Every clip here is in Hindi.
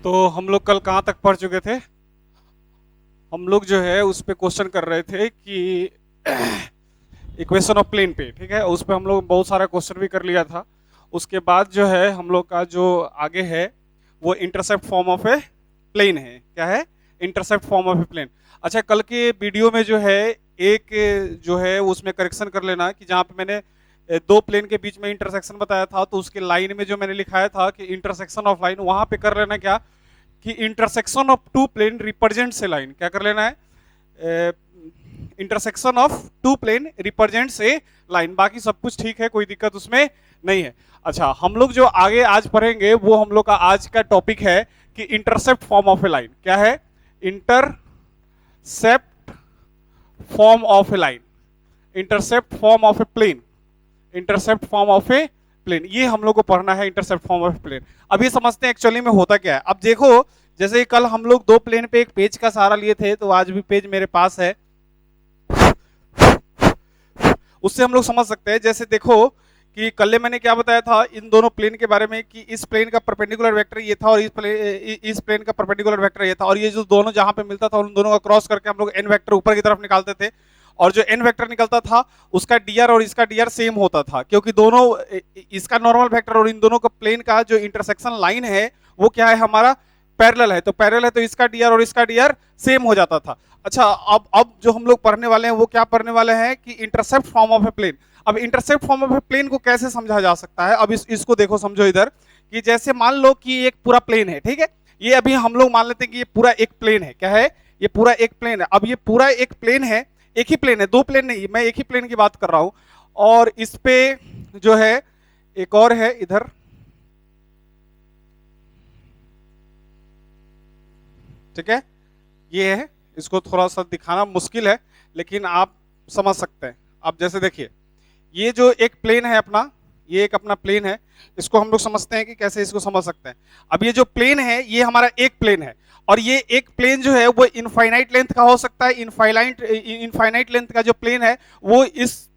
तो हम लोग कल कहाँ तक पढ़ चुके थे? हम लोग जो है उस पे क्वेश्चन कर रहे थे कि इक्वेशन ऑफ प्लेन पे, ठीक है, उस पे हम लोग बहुत सारा क्वेश्चन भी कर लिया था। उसके बाद जो है हम लोग का जो आगे है वो intercept form of a plane है। क्या है? Intercept form of a plane. अच्छा, कल के वीडियो में जो है एक जो है उसमें करेक्शन कर लेना कि जहाँ पे मैंने दो प्लेन के बीच में इंटरसेक्शन बताया था, तो उसके लाइन में जो मैंने लिखाया था कि इंटरसेक्शन ऑफ लाइन, वहां पे कर लेना क्या कि intersection of two plane represents a line. क्या कर लेना है? Intersection of two plane represents a line. बाकी सब कुछ ठीक है, कोई दिक्कत उसमें नहीं है। अच्छा, हम लोग जो आगे आज पढ़ेंगे वो हम लोग का आज का टॉपिक है कि intercept form of a line. क्या है? Intercept form of a line, intercept form of a plane, intercept form of a plane, ये हम लोग को पढ़ना है, इंटरसेप्ट फॉर्म ऑफ प्लेन। अब ये समझते हैं एक्चुअली में होता क्या है। अब देखो, जैसे कल हम लोग दो प्लेन पे एक पेज का सहारा लिए थे, तो आज भी पेज मेरे पास है, उससे हम लोग समझ सकते हैं। जैसे देखो कि कल मैंने क्या बताया था इन दोनों प्लेन के बारे में कि इस प्लेन का परपेंडिकुलर वेक्टर ये था और इस प्लेन का परपेंडिकुलर वेक्टर ये था, और ये जो दोनों जहां पे मिलता था उन दोनों का क्रॉस करके हम लोग एन वेक्टर ऊपर की तरफ निकालते थे, और जो एन वेक्टर निकलता था उसका डीआर और इसका डीआर सेम होता था, क्योंकि दोनों इसका नॉर्मल वेक्टर और इन दोनों का प्लेन का जो इंटरसेक्शन लाइन है वो क्या है, हमारा पैरेलल है। तो पैरेलल है तो इसका डीआर और इसका डीआर सेम हो जाता था। अच्छा, अब जो हम लोग पढ़ने वाले हैं वो क्या पढ़ने वाले हैं कि intercept form of a plane. अब intercept form of a plane को कैसे समझा जा सकता है? अब इसको देखो, समझो इधर कि जैसे मान लो कि एक पूरा प्लेन है, ठीक है, ये अभी हम लोग मान लेते हैं कि ये पूरा एक प्लेन है। क्या है? ये पूरा एक प्लेन है। अब ये पूरा एक प्लेन है, एक ही प्लेन है, दो प्लेन नहीं, मैं एक ही प्लेन की बात कर रहा हूं। और इस पे जो है एक और है इधर, ठीक है, ये है। इसको थोड़ा सा दिखाना मुश्किल है लेकिन आप समझ सकते हैं। आप जैसे देखिए, ये जो एक प्लेन है अपना, ये एक अपना प्लेन है, इसको हम लोग समझते हैं कि कैसे इसको समझ सकते हैं। अब ये जो प्लेन है ये हमारा एक प्लेन है, और ये एक प्लेन जो है वो इनफाइनाइट लेंथ का हो सकता है। इनफाइनाइट लेंथ का जो प्लेन है वो इस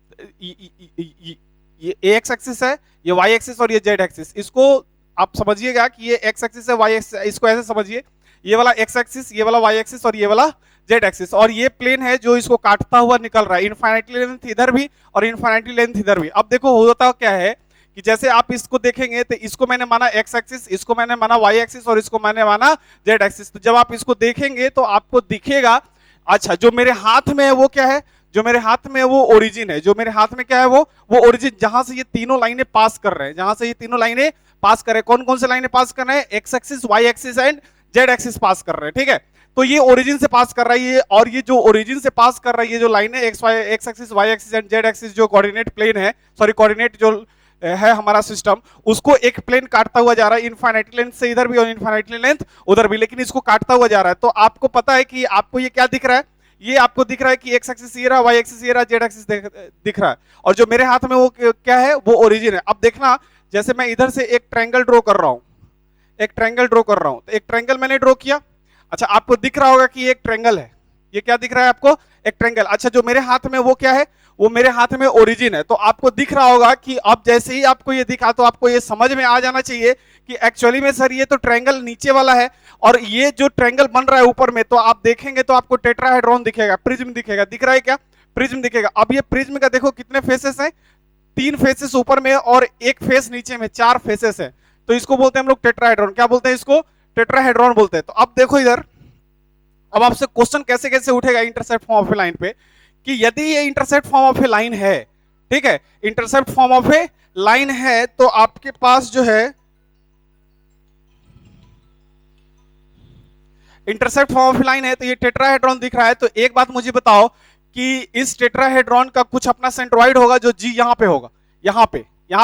ये एक्स एक्सिस है, ये वाई एक्सिस और ये जेड एक्सिस। इसको आप समझिएगा कि ये एक्स एक्सिस है, वाई एक्सिस, इसको ऐसे समझिए, ये वाला एक्स एक्सिस, ये वाला वाई एक्सिस और ये वाला जेड एक्सिस, और ये प्लेन है जो इसको काटता हुआ निकल रहा है, इनफाइनाइटली लेंथ इधर भी और इनफाइनाइटली लेंथ इधर भी। अब देखो होता क्या है कि जैसे आप इसको देखेंगे तो इसको मैंने माना एक्स एक्सिस, इसको मैंने माना वाई एक्सिस और इसको मैंने माना जेड एक्सिस। तो जब आप इसको देखेंगे तो आपको दिखेगा, अच्छा जो मेरे हाथ में है वो क्या है, जो मेरे हाथ में है वो ओरिजिन है। जो मेरे हाथ में क्या है वो ओरिजिन, जहां से ये तीनों लाइनें पास कर रहे हैं, जहां से ये तीनों लाइनें पास कर रहे हैं। कौन कौन से लाइनें पास कर रहे हैं? X axis, Y axis and Z axis पास कर रहे हैं, ठीक है। तो ये ओरिजिन से पास कर रहा है ये, और ये जो ओरिजिन से पास कर रहा है ये जो लाइन है X axis, Y axis and Z axis, जो कोऑर्डिनेट प्लेन है, सॉरी कोऑर्डिनेट जो है हमारा सिस्टम, उसको एक प्लेन काटता हुआ जा रहा है, इनफाइनाइट लेंथ से इधर भी और इनफाइनाइट लेंथ उधर भी, लेकिन इसको काटता हुआ जा रहा है। तो आपको पता है कि आपको ये क्या दिख रहा है, ये आपको दिख रहा है कि एक्स एक्सिस ये रहा, वाई एक्सिस ये रहा, जेड एक्सिस दिख रहा है, और जो मेरे हाथ में वो क्या है, वो ओरिजिन है। अब देखना, जैसे मैं इधर से एक ट्रायंगल ड्रॉ कर रहा हूं, एक ट्रायंगल ड्रॉ कर रहा हूं, तो एक ट्रायंगल मैंने ड्रॉ किया। अच्छा, आपको दिख रहा होगा कि ये एक ट्रायंगल है, ये क्या दिख रहा है आपको? एक ट्रायंगल। अच्छा, जो मेरे हाथ में वो क्या है, वो मेरे हाथ में ओरिजिन है। तो आपको दिख रहा होगा कि अब जैसे ही आपको ये दिखा तो आपको ये समझ में आ जाना चाहिए कि एक्चुअली में सर ये तो ट्रायंगल नीचे वाला है, और ये जो ट्रायंगल बन रहा है ऊपर में, तो आप देखेंगे तो आपको टेट्राहेड्रॉन दिखेगा, प्रिज्म दिखेगा, दिख रहा है क्या? प्रिज्म दिखेगा। अब ये प्रिज्म का देखो कितने फेसेस हैं, तीन फेसेस ऊपर में और एक फेस नीचे में, चार फेसेस है। तो इसको बोलते हैं हम लोग टेट्राहेड्रॉन। क्या बोलते हैं इसको? टेट्राहेड्रॉन बोलते हैं। तो अब देखो इधर, अब आपसे क्वेश्चन कैसे कैसे उठेगा intercept form of a line पे, कि यदि ये intercept form of a line है, ठीक है, intercept form of a line है, तो आपके पास जो है intercept form of a line है, तो ये टेट्राहेड्रॉन दिख रहा है। तो एक बात मुझे बताओ कि इस टेट्राहेड्रॉन का कुछ अपना सेंट्रॉइड होगा जो जी यहां पे होगा, यहां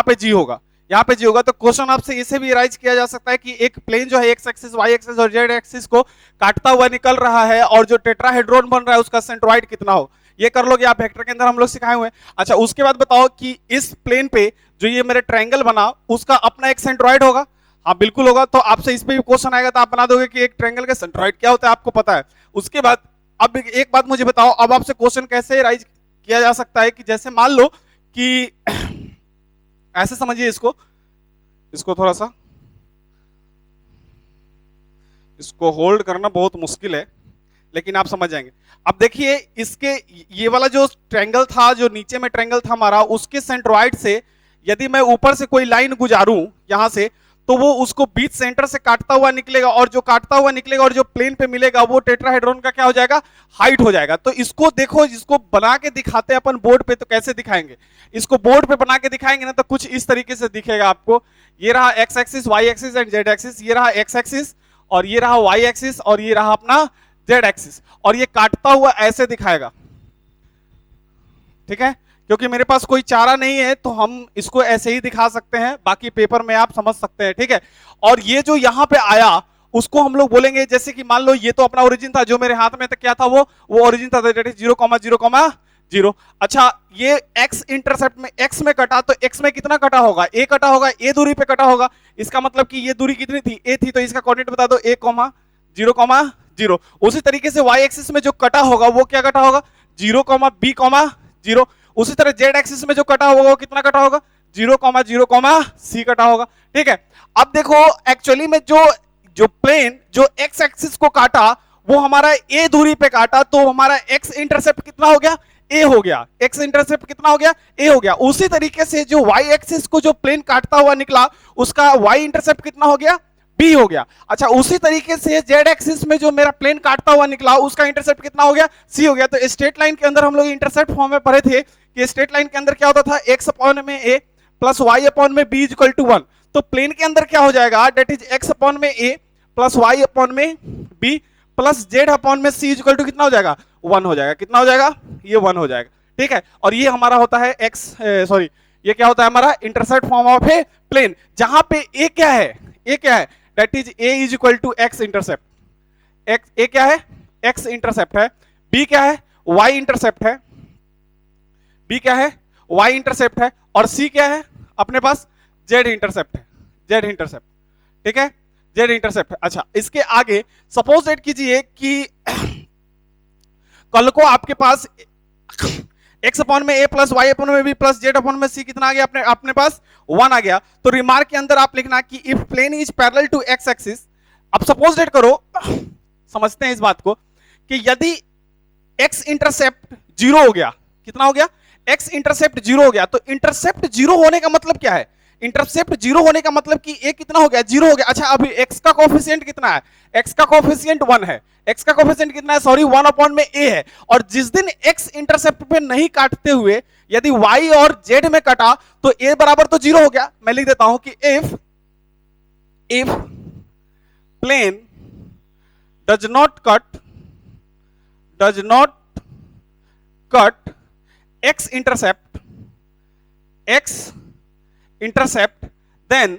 पे जी होगा, यहां पे जी होगा। तो क्वेश्चन आपसे इसे भी राइज किया जा सकता है कि एक प्लेन जो है एक्स एक्सिस, वाई एक्सिस और जेड एक्सिस को काटता हुआ निकल रहा है, और जो टेट्राहेड्रॉन बन रहा है उसका सेंट्रॉइड कितना हो। ये कर लोगे आप, वेक्टर के अंदर हम लोग सिखाए हुए हैं। अच्छा, उसके बाद बताओ कि इस प्लेन पे जो ये मेरे ट्रायंगल बना उसका अपना एक सेंट्रॉइड होगा। हाँ बिल्कुल होगा। तो आपसे इस पे भी क्वेश्चन आएगा तो आप बना दोगे कि एक ट्रायंगल का सेंट्रॉइड क्या होता है, आपको पता है। उसके बाद अब एक बात मुझे बताओ, अब आपसे क्वेश्चन कैसे राइज किया जा सकता है कि जैसे मान लो कि ऐसे समझिए इसको, इसको थोड़ा सा इसको होल्ड करना बहुत मुश्किल है, लेकिन आप समझ जाएंगे। अब देखिए इसके ये वाला जो ट्रायंगल था, जो नीचे में ट्रायंगल था हमारा, उसके सेंट्रॉइड से यदि मैं ऊपर से कोई लाइन गुजारूं यहां से, तो वो उसको बीच सेंटर से काटता हुआ निकलेगा, और जो काटता हुआ निकलेगा और जो प्लेन पे मिलेगा वो टेट्राहेड्रॉन का क्या हो जाएगा, हाइट हो जाएगा। तो इसको देखो, इसको बना के दिखाते हैं अपन बोर्ड पे, तो कैसे दिखाएंगे इसको? बोर्ड पे बना के दिखाएंगे ना तो कुछ इस तरीके से दिखेगा आपको। ये रहा X axis, Y axis and Z axis, ये रहा एक्स एक्सिस और ये रहा वाई एक्सिस और ये रहा अपना जेड एक्सिस, और ये काटता हुआ ऐसे दिखाएगा, ठीक है। क्योंकि मेरे पास कोई चारा नहीं है तो हम इसको ऐसे ही दिखा सकते हैं, बाकी पेपर में आप समझ सकते हैं, ठीक है। और ये जो यहां पे आया उसको हम लोग बोलेंगे, जैसे कि मान लो ये तो अपना ओरिजिन था, जो मेरे हाथ में था क्या था, वो ओरिजिन था, दैट इज 0,0,0। अच्छा, ये x इंटरसेप्ट में x में कटा, तो x में कितना कटा होगा, a कटा होगा, a दूरी पे कटा होगा। इसका मतलब कि ये दूरी कितनी थी, a थी, तो इसका कोऑर्डिनेट बता दो, a, 0,0। उसी तरीके से y एक्सिस में जो कटा होगा वो क्या कटा होगा, 0,b,0। उसी तरह z एक्सिस में जो कटा होगा वो कितना कटा होगा, 0,0,c कटा होगा, ठीक है। अब देखो एक्चुअली में जो प्लेन जो x एक्सिस को काटा वो हमारा a दूरी पे काटा, तो हमारा x इंटरसेप्ट कितना हो गया, a हो गया। x इंटरसेप्ट कितना हो गया, a हो गया। उसी तरीके से जो y एक्सिस को जो प्लेन काटता हुआ निकला उसका y इंटरसेप्ट कितना हो गया, b हो गया। अच्छा, उसी तरीके से z एक्सिस में जो मेरा प्लेन काटता हुआ निकला उसका इंटरसेप्ट कितना हो गया, c हो गया। तो स्ट्रेट लाइन के अंदर हम लोग इंटरसेप्ट फॉर्म में पढ़े थे कि स्ट्रेट लाइन के अंदर क्या होता था, x अपॉन में a प्लस y अपॉन में b इज इक्वल टू 1। तो प्लेन के अंदर क्या हो जाएगा, दैट इज x अपॉन में a प्लस y अपॉन में b प्लस z अपॉन में c इज इक्वल टू कितना हो जाएगा, 1 हो जाएगा। कितना हो जाएगा, ये 1 हो जाएगा, ठीक है। और ये हमारा होता है ये क्या होता है हमारा intercept form of a plane, जहां पे a क्या है, that is a is equal to x intercept. a क्या है, x इंटरसेप्ट है, b क्या है, y इंटरसेप्ट है, b क्या है, y इंटरसेप्ट है, और c क्या है अपने पास, z इंटरसेप्ट है, ठीक है, z इंटरसेप्ट। अच्छा, इसके आगे सपोज दैट कीजिए कि कल को आपके पास x अपॉन में a प्लस y अपॉन में b प्लस z अपॉन में c कितना आ गया, अपने पास 1 आ गया। तो रिमार्क के अंदर आप लिखना कि if plane is parallel to x axis. अब सपोज दैट करो, समझते हैं इस बात को, कि यदि x इंटरसेप्ट 0 हो गया, कितना हो गया, x इंटरसेप्ट 0 हो गया, तो इंटरसेप्ट 0 होने का मतलब क्या है, इंटरसेप्ट 0 होने का मतलब कि a कितना हो गया, 0 हो गया। अच्छा, अभी x का कोफिशिएंट कितना है, x का कोफिशिएंट 1 है, x का कोफिशिएंट कितना है, सॉरी 1 अपॉन में a है। और जिस दिन x इंटरसेप्ट पे नहीं काटते हुए यदि y और z में कटा तो a बराबर तो 0 हो गया। मैं लिख देता हूं कि if plane does not cut x intercept then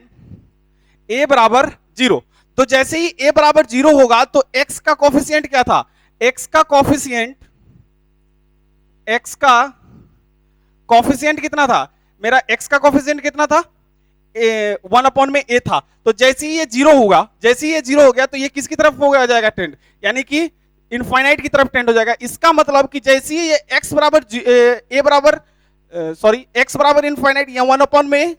a बराबर 0। तो जैसे ही a बराबर 0 होगा तो x का कोफिशिएंट क्या था, x का कोफिशिएंट कितना था, मेरा x का कोफिशिएंट कितना था, 1 अपॉन में a था। तो जैसे ही ये 0 होगा, जैसे ही ये 0 हो गया तो ये किसकी तरफ हो गया जाएगा, टेंड, यानी कि इनफाइनाइट की तरफ टेंड हो जाएगा। इसका मतलब कि जैसे ही ये x बराबर इनफाइनाइट या 1 अपॉन में,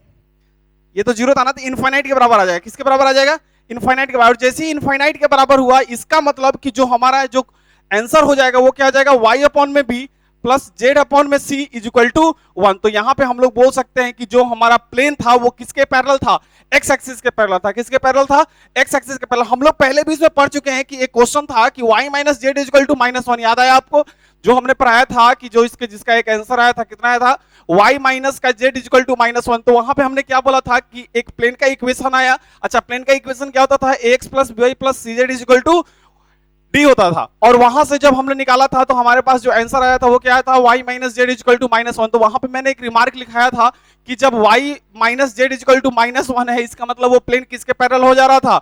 ये तो 0 था ना, तो इनफाइनाइट के बराबर आ जाएगा। किसके बराबर आ जाएगा, इनफाइनाइट के बराबर। जैसे ही इनफाइनाइट के बराबर हुआ, इसका मतलब कि जो हमारा जो आंसर हो जाएगा वो क्या हो जाएगा, y अपॉन में b प्लस z अपॉन में c इज इक्वल टू 1। तो यहां पे हम लोग बोल सकते हैं कि जो हमारा प्लेन था वो किसके पैरेलल था, x एक्सिस के पैरेलल था। किसके पैरेलल था, x एक्सिस के पैरेलल। हम लोग पहले भी इसमें पढ़ चुके हैं कि एक क्वेश्चन था कि y minus Z is equal to -1, याद आया आपको, जो हमने पढ़ाया था कि जो जिसका एक आंसर आया था, कितना आया था, y माइनस का z इज इक्वल टू -1। तो वहां पे हमने क्या बोला था कि एक प्लेन का इक्वेशन आया। अच्छा, प्लेन का इक्वेशन क्या होता था, ax plus by plus cz is equal to d होता था। और वहां से जब हमने निकाला था तो हमारे पास जो आंसर आया था वो क्या आया था, y minus Z is equal to -1। तो वहां पे मैंने एक रिमार्क लिखाया था कि जब y minus Z is equal to -1 है, इसका मतलब वो प्लेन किसके पैरेलल हो जा रहा था,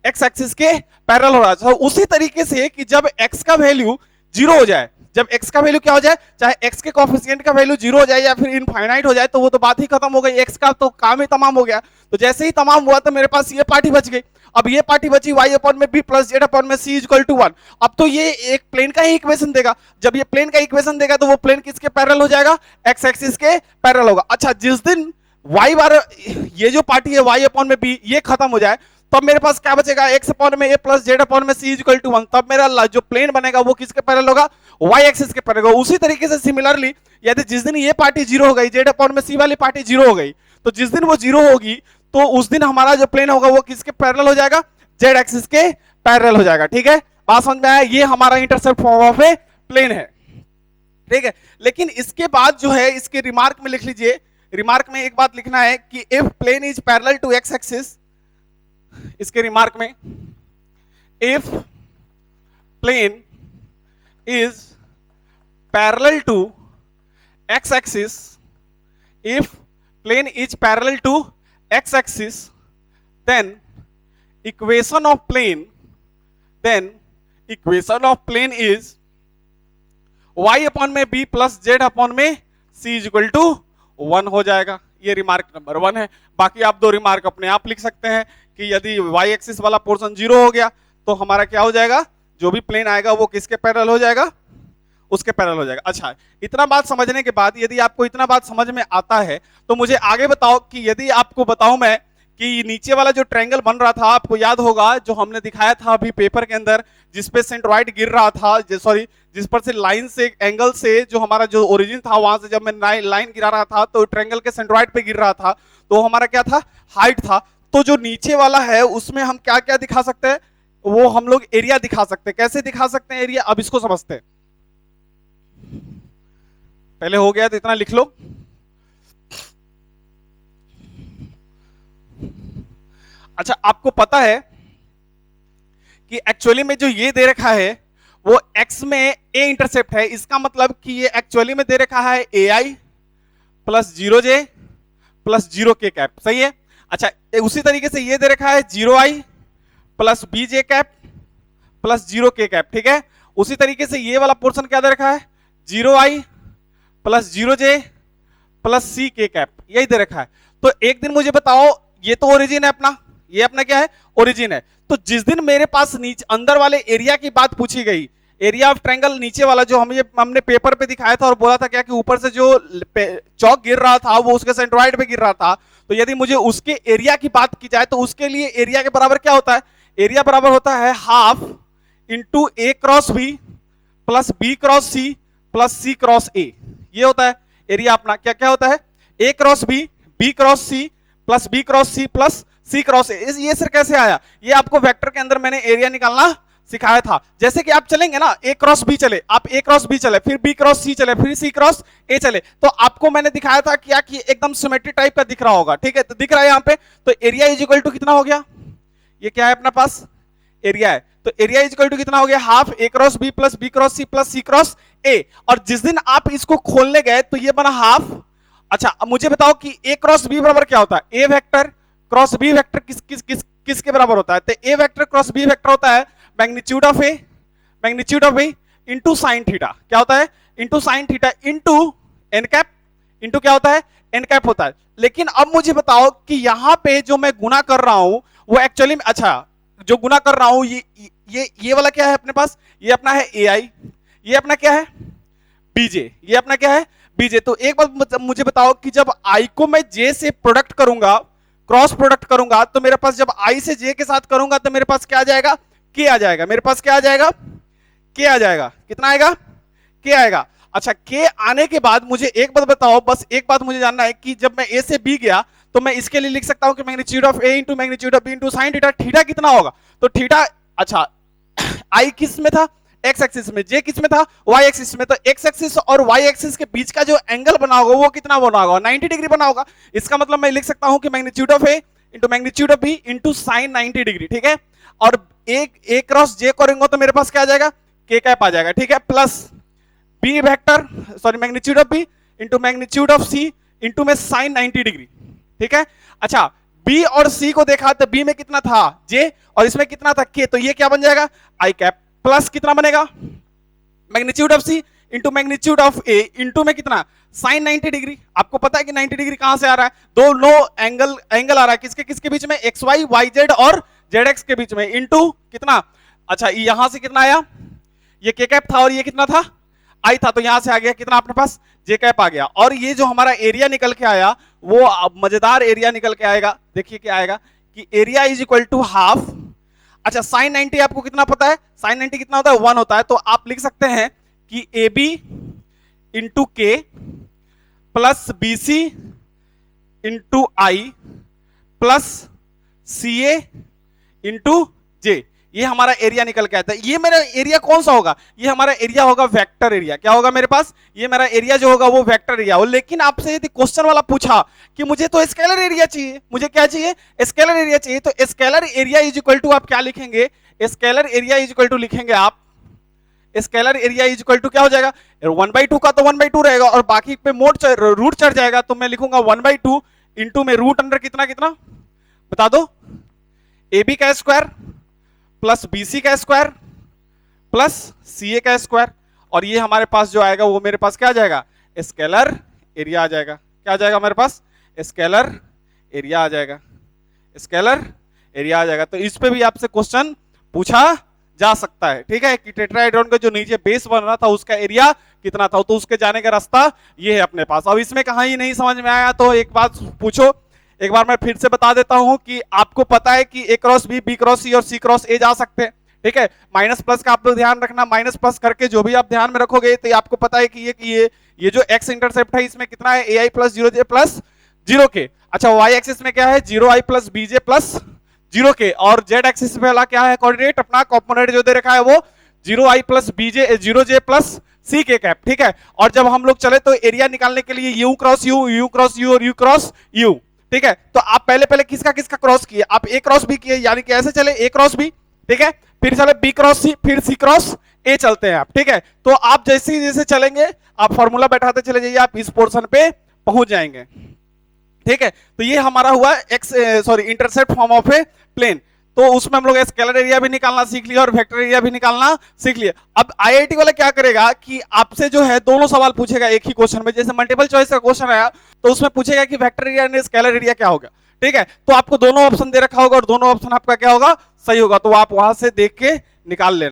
x एक्सिस के पैरेलल हो रहा था। उसी तरीके से कि जब x का वैल्यू 0 हो जाए, जब x का वैल्यू क्या हो जाए, चाहे x के कोफिशिएंट का वैल्यू 0 हो जाए या फिर इनफाइनाइट हो जाए, तो वो तो बात ही खत्म हो गई, x का तो काम ही तमाम हो गया। तो जैसे ही तमाम हुआ तो मेरे पास ये पार्टी बच गई। अब ये पार्टी बची y अपॉन में b प्लस z अपॉन में c इज इक्वल टू 1। अब तो ये एक प्लेन का ही इक्वेशन देगा। जब ये प्लेन का इक्वेशन देगा तो वो प्लेन किसके पैरेलल हो जाएगा, x एक्सिस के पैरेलल होगा। अच्छा, जिस दिन y बार ये जो पार्टी है y अपॉन में b ये खत्म हो जाए तब मेरे पास क्या बचेगा, x अपॉन में a प्लस जेड अपॉन में c इक्वल टू 1। तब मेरा जो प्लेन बनेगा वो किसके पैरेलल होगा, y एक्सिस के पैरेलल होगा। उसी तरीके से सिमिलरली यदि जिस दिन ये पार्टी जीरो हो गई, जेड अपॉन में c वाली पार्टी जीरो हो गई, तो जिस दिन वो जीरो होगी तो उस दिन हमारा जो प्लेन होगा वो किसके पैरेलल हो जाएगा, जेड एक्सिस के पैरेलल हो जाएगा। ठीक है, बात समझ में आया, ये हमारा intercept form of a plane है। ठीक है, लेकिन इसके बाद जो है इसके रिमार्क में लिख लीजिए, रिमार्क में एक बात लिखना है कि if plane is parallel to X axis, इसके रिमार्क में if plane is parallel to X axis, if plane is parallel to X axis, then equation of plane is y upon में b प्लस जेड अपॉन में c इज इक्वल टू 1 हो जाएगा। ये रिमार्क नंबर 1 है। बाकी आप दो रिमार्क अपने आप लिख सकते हैं कि यदि y एक्सिस वाला पोर्शन जीरो हो गया तो हमारा क्या हो जाएगा, जो भी प्लेन आएगा वो किसके पैरेलल हो जाएगा, उसके पैरेलल हो जाएगा। अच्छा, इतना बात समझने के बाद यदि आपको इतना बात समझ में आता है तो मुझे आगे बताओ कि यदि आपको बताऊं मैं कि नीचे वाला जो ट्रायंगल बन रहा था, आपको याद होगा जो हमने दिखाया था अभी पेपर के अंदर, जिसपे सेंट्रॉइड गिर रहा था, सॉरी जिस पर से लाइन से एंगल से जो हमारा जो ओरिजिन था वहां से जब मैं लाइन गिरा रहा था तो ट्रायंगल के सेंट्रॉइड पे गिर रहा था, तो हमारा क्या था, हाइट था। तो जो नीचे वाला है उसमें हम क्या क्या दिखा सकते हैं, वो हम लोग एरिया दिखा सकते हैं। कैसे दिखा सकते हैं एरिया, अब इसको समझते हैं। पहले हो गया तो इतना लिख लो। अच्छा, आपको पता है कि एक्चुअली में जो ये दे रखा है वो x में a इंटरसेप्ट है, इसका मतलब कि ये एक्चुअली में दे रखा है ai plus 0j plus 0k cap, सही है। अच्छा, उसी तरीके से ये दे रखा है 0i plus bj cap plus 0k cap, ठीक है। उसी तरीके से ये वाला पोर्शन क्या दे रखा है, 0i plus 0j plus ck cap, यही दे रखा है। तो एक दिन मुझे बताओ, ये तो ओरिजिन है अपना, ये अपना क्या है, ओरिजिन है। तो जिस दिन मेरे पास नीचे अंदर वाले एरिया की बात पूछी गई, एरिया ऑफ ट्रायंगल नीचे वाला जो हमने पेपर पे दिखाया था और बोला था क्या कि ऊपर से जो चौक गिर रहा था वो उसके सेंट्रॉइड पे गिर रहा था, तो यदि मुझे उसके एरिया की बात की जाए तो उसके लिए एरिया के बराबर क्या होता है, एरिया बराबर होता है half into A cross B plus B cross C plus C cross A, ये होता है एरिया अपना। क्या क्या होता है, A cross B cross C plus B cross C plus C cross A. ये सर कैसे आया, ये आपको वेक्टर के अंदर मैंने एरिया निकालना सिखाया था। जैसे कि आप चलेंगे ना, ए क्रॉस बी चले, आप ए क्रॉस बी चले, फिर बी क्रॉस सी चले, फिर सी क्रॉस ए चले, तो आपको मैंने दिखाया था क्या कि एकदम सिमेट्री टाइप का दिख रहा होगा, ठीक है। तो दिख रहा है यहाँ पे, तो एरिया इज इक्वल टू कितना हो गया, ये क्या है अपना पास एरिया है, तो एरिया इज इक्वल टू कितना हो गया, half A cross B plus B cross C cross A. और जिस दिन आप इसको खोलने गए तो ये बना हाफ। अच्छा, अब मुझे बताओ कि ए क्रॉस बी बराबर क्या होता है, A vector cross B vector किसके बराबर होता है, तो A vector cross B vector होता है magnitude of A into sine theta, क्या होता है, into sine theta into N cap, into क्या होता है, एन कैप होता है। लेकिन अब मुझे बताओ कि यहां पे जो मैं गुना कर रहा हूं वो एक्चुअली में, अच्छा जो गुना कर रहा हूं ये वाला क्या है अपने पास, ये अपना है ए आई, ये अपना क्या है बीजे, ये अपना क्या है बीजे। तो एक बात मुझे बताओ कि जब आई को मैं जे से प्रोडक्ट करूंगा, क्रॉस प्रोडक्ट करूंगा, तो मेरे पास जब आई से जे के साथ करूंगा तो मेरे पास क्या आ जाएगा, के आ जाएगा, मेरे पास क्या आ जाएगा, के आ जाएगा, कितना आएगा, के आएगा। अच्छा, के आने के बाद मुझे एक बात बताओ, बस एक बात मुझे जानना है कि जब मैं ए से बी गया तो मैं इसके लिए लिख सकता हूं कि magnitude of A into magnitude of B into sine theta, theta कितना होगा, तो थीटा, अच्छा आई किस में था, एक्स एक्सिस में, जे किस में था, वाई एक्सिस में, तो एक्स एक्सिस और वाई एक्सिस के बीच का जो एंगल बना होगा वो कितना बना होगा, 90 डिग्री बना होगा। इसका मतलब मैं लिख सकता हूं कि magnitude of A into magnitude of B into sine 90 degree, ठीक है। और एक ए क्रॉस जे करेंगे तो मेरे पास क्या आ जाएगा, के कैप आ जाएगा, ठीक है, plus B vector sorry magnitude of B into magnitude of C into में साइन 90 डिग्री, ठीक है। अच्छा, बी और सी को देखा तो बी में कितना था जे और इसमें कितना था के, तो ये क्या बन जाएगा आई कैप, प्लस कितना बनेगा magnitude of C into magnitude of A into में कितना साइन 90 डिग्री। आपको पता है कि 90 डिग्री कहां से आ रहा है, दो नो एंगल आ रहा है किसके किसके बीच में, एक्स वाई वाई जेड और जेड एक्स के बीच में, इंटू कितना, अच्छा यहां से कितना आया, ये के कैप था और ये कितना था आई था, तो यहां से आ गया कितना अपने पास जे कैप आ गया। और ये जो हमारा एरिया निकल के आया वो मजेदार एरिया निकल के आएगा, देखिए क्या आएगा, कि area is equal to half. अच्छा साइन 90 आपको कितना पता है, साइन 90 कितना होता है 1 होता है, तो आप लिख सकते हैं कि ए बी इंटू के प्लस बी सी इंटू आई प्लस सी ए इंटू जे, ये हमारा एरिया निकल के आता है। ये मेरा एरिया कौन सा होगा, ये हमारा एरिया होगा वेक्टर एरिया। क्या होगा मेरे पास, ये मेरा एरिया जो होगा वो वेक्टर एरिया हो। लेकिन आपसे यदि क्वेश्चन वाला पूछा कि मुझे तो स्केलर एरिया चाहिए, मुझे क्या चाहिए, स्केलर एरिया चाहिए, तो scalar area is equal to आप क्या लिखेंगे, scalar area is equal to लिखेंगे आप, scalar area is equal to क्या हो जाएगा 1/2 का तो 1/2 रहेगा और बाकी पे मोड रूट चढ़ जाएगा, तो मैं लिखूंगा 1/2 इंटू में रूट अंडर कितना कितना बता दो, ए बी का स्क्वायर प्लस बी सी का स्क्वायर प्लस सी ए का स्क्वायर, और ये हमारे पास जो आएगा वो मेरे पास क्या आ जाएगा, स्केलर एरिया आ जाएगा। क्या आ जाएगा मेरे पास, स्केलर एरिया आ जाएगा, स्केलर एरिया आ जाएगा। तो इस पे भी आपसे क्वेश्चन पूछा जा सकता है, ठीक है, कि टेट्राहेड्रॉन का जो नीचे बेस बन रहा था उसका एरिया कितना था, तो उसके जाने का रास्ता ये है अपने पास। अब इसमें कहीं नहीं समझ में आया तो एक बात पूछो, एक बार मैं फिर से बता देता हूं कि आपको पता है कि ए क्रॉस बी क्रॉस सी और सी क्रॉस ए जा सकते हैं, ठीक है। माइनस प्लस का आप लोग ध्यान रखना, माइनस प्लस करके जो भी आप ध्यान में रखोगे तो आपको पता है कि ये जो एक्स इंटरसेप्ट है इसमें कितना है, ए आई प्लस 0j प्लस 0k। अच्छा वाई एक्सिस में क्या है, 0i प्लस बीजे प्लस 0k, और जेड एक्सिस पे वाला क्या है कोऑर्डिनेट, अपना कंपोनेंट जो दे रखा है वो 0i प्लस बीजे 0j प्लस सी के कैप, ठीक है। और जब हम लोग चले तो एरिया निकालने के लिए you cross you cross you और यू क्रॉस यू, ठीक है। तो आप पहले किसका किसका क्रॉस किए, आप ए क्रॉस बी किए, यानी कि ऐसे चले ए क्रॉस बी, ठीक है, फिर चले बी क्रॉस सी, फिर सी क्रॉस ए चलते हैं आप, ठीक है। तो आप जैसे जैसे चलेंगे आप फॉर्मूला बैठाते चले जाइए, आप इस पोर्शन पे पहुंच जाएंगे, ठीक है। तो ये हमारा हुआ intercept form of a plane. तो उसमें हम लोग स्केलर एरिया भी निकालना सीख लिया और वेक्टर एरिया भी निकालना सीख लिया। अब आईआईटी वाला क्या करेगा कि आपसे जो है दोनों सवाल पूछेगा एक ही क्वेश्चन में, जैसे मल्टीपल चॉइस का क्वेश्चन आया तो उसमें पूछेगा कि vector area and scalar area क्या होगा, ठीक है। तो आपको दोनों ऑप्शन दे रखा होगा और दोनों ऑप्शन आपका क्या होगा, सही होगा, तो आप वहां से देख के निकाल लेना।